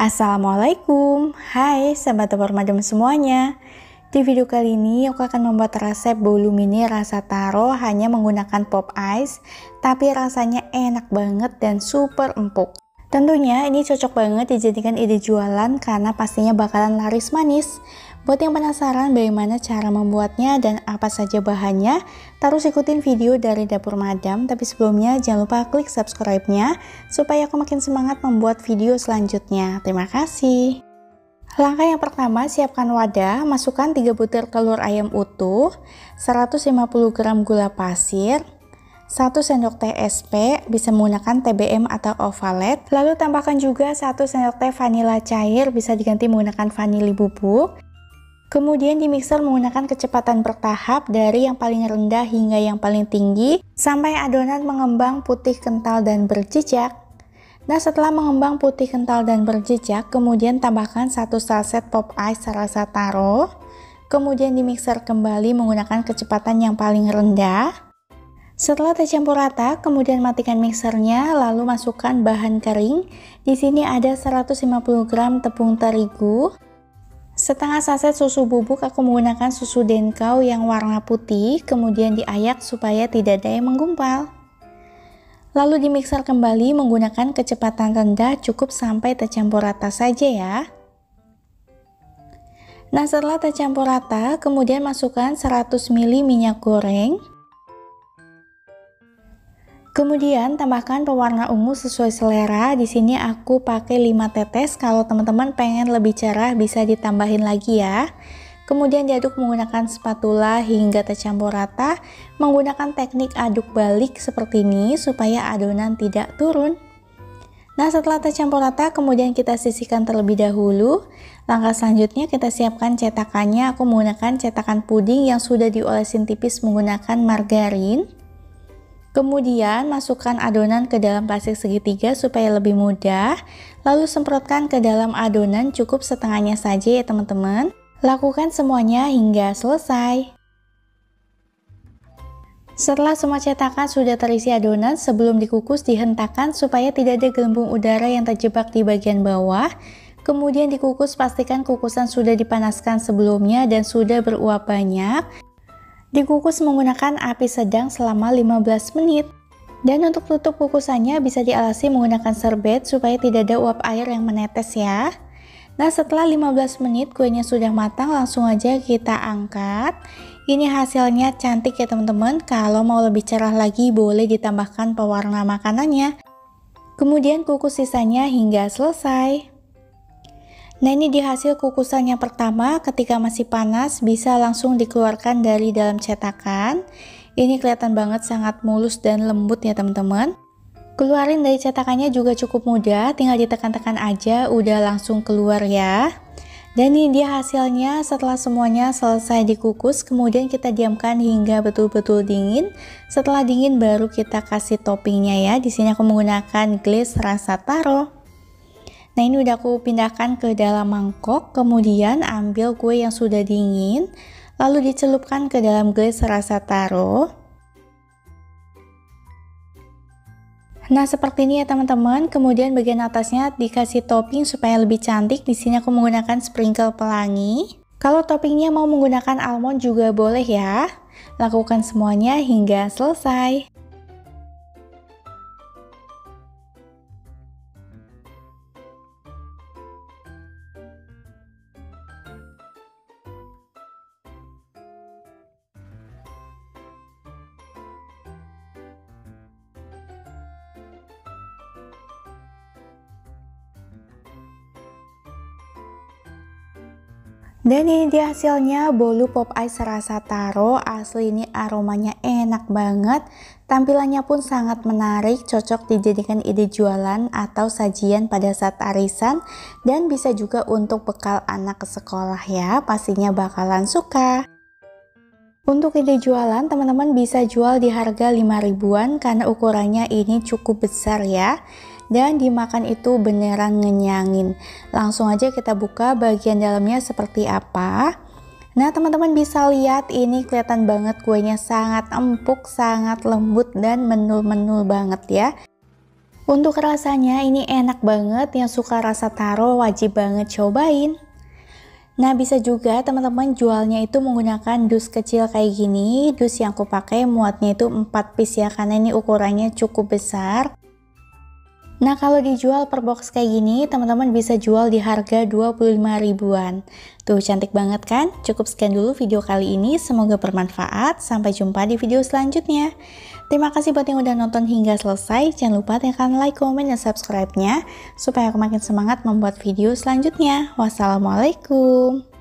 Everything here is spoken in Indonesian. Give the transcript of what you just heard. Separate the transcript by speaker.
Speaker 1: Assalamualaikum, hai sahabat dapur madam semuanya. Di video kali ini aku akan membuat resep bolu mini rasa taro hanya menggunakan pop ice, tapi rasanya enak banget dan super empuk. Tentunya ini cocok banget dijadikan ide jualan karena pastinya bakalan laris manis. Buat yang penasaran bagaimana cara membuatnya dan apa saja bahannya, terus ikutin video dari dapur madam. Tapi sebelumnya jangan lupa klik subscribe-nya supaya aku makin semangat membuat video selanjutnya. Terima kasih. Langkah yang pertama, siapkan wadah, masukkan 3 butir telur ayam utuh, 150 gram gula pasir, 1 sendok teh SP, bisa menggunakan TBM atau ovalet. Lalu tambahkan juga 1 sendok teh vanila cair, bisa diganti menggunakan vanili bubuk. Kemudian di mixer menggunakan kecepatan bertahap dari yang paling rendah hingga yang paling tinggi sampai adonan mengembang putih kental dan berjejak. Nah, setelah mengembang putih kental dan berjejak, kemudian tambahkan 1 saset pop ice rasa taro. Kemudian di mixer kembali menggunakan kecepatan yang paling rendah. Setelah tercampur rata, kemudian matikan mixernya, lalu masukkan bahan kering. Di sini ada 150 gram tepung terigu, setengah saset susu bubuk, aku menggunakan susu denkau yang warna putih, kemudian diayak supaya tidak ada yang menggumpal. Lalu di mixer kembali menggunakan kecepatan rendah, cukup sampai tercampur rata saja ya. Nah, setelah tercampur rata, kemudian masukkan 100 ml minyak goreng. Kemudian tambahkan pewarna ungu sesuai selera. Di sini aku pakai 5 tetes. Kalau teman-teman pengen lebih cerah bisa ditambahin lagi ya. Kemudian diaduk menggunakan spatula hingga tercampur rata. Menggunakan teknik aduk balik seperti ini supaya adonan tidak turun. Nah, setelah tercampur rata kemudian kita sisihkan terlebih dahulu. Langkah selanjutnya kita siapkan cetakannya. Aku menggunakan cetakan puding yang sudah diolesin tipis menggunakan margarin. Kemudian masukkan adonan ke dalam plastik segitiga supaya lebih mudah. Lalu semprotkan ke dalam adonan, cukup setengahnya saja ya teman-teman. Lakukan semuanya hingga selesai. Setelah semua cetakan sudah terisi adonan, sebelum dikukus dihentakkan supaya tidak ada gelembung udara yang terjebak di bagian bawah. Kemudian dikukus, pastikan kukusan sudah dipanaskan sebelumnya dan sudah beruap banyak. Dikukus menggunakan api sedang selama 15 menit. Dan untuk tutup kukusannya bisa dialasi menggunakan serbet supaya tidak ada uap air yang menetes ya. Nah, setelah 15 menit kuenya sudah matang, langsung aja kita angkat. Ini hasilnya cantik ya teman-teman. Kalau mau lebih cerah lagi boleh ditambahkan pewarna makanannya. Kemudian kukus sisanya hingga selesai. Nah, ini di hasil kukusan yang pertama, ketika masih panas bisa langsung dikeluarkan dari dalam cetakan. Ini kelihatan banget sangat mulus dan lembut ya teman-teman. Keluarin dari cetakannya juga cukup mudah, tinggal ditekan-tekan aja udah langsung keluar ya. Dan ini dia hasilnya setelah semuanya selesai dikukus. Kemudian kita diamkan hingga betul-betul dingin. Setelah dingin baru kita kasih toppingnya ya. Di sini aku menggunakan glaze rasa taro. Nah, ini udah aku pindahkan ke dalam mangkok, kemudian ambil kue yang sudah dingin, lalu dicelupkan ke dalam glaze rasa taro. Nah, seperti ini ya teman-teman. Kemudian bagian atasnya dikasih topping supaya lebih cantik. Di sini aku menggunakan sprinkle pelangi. Kalau toppingnya mau menggunakan almond juga boleh ya. Lakukan semuanya hingga selesai. Dan ini dia hasilnya, bolu pop ice rasa taro. Asli ini aromanya enak banget, tampilannya pun sangat menarik, cocok dijadikan ide jualan atau sajian pada saat arisan, dan bisa juga untuk bekal anak ke sekolah ya, pastinya bakalan suka. Untuk ide jualan teman-teman bisa jual di harga 5 ribuan karena ukurannya ini cukup besar ya. Dan dimakan itu beneran ngenyangin. Langsung aja kita buka bagian dalamnya seperti apa. Nah, teman-teman bisa lihat ini kelihatan banget kuenya sangat empuk, sangat lembut dan menul-menul banget ya. Untuk rasanya ini enak banget, yang suka rasa taro wajib banget cobain. Nah, bisa juga teman-teman jualnya itu menggunakan dus kecil kayak gini. Dus yang aku pakai muatnya itu 4 piece ya, karena ini ukurannya cukup besar. Nah, kalau dijual per box kayak gini, teman-teman bisa jual di harga 25 ribuan. Tuh, cantik banget kan? Cukup sekian dulu video kali ini, semoga bermanfaat. Sampai jumpa di video selanjutnya. Terima kasih buat yang udah nonton hingga selesai. Jangan lupa tekan like, komen, dan subscribe-nya, supaya aku makin semangat membuat video selanjutnya. Wassalamualaikum.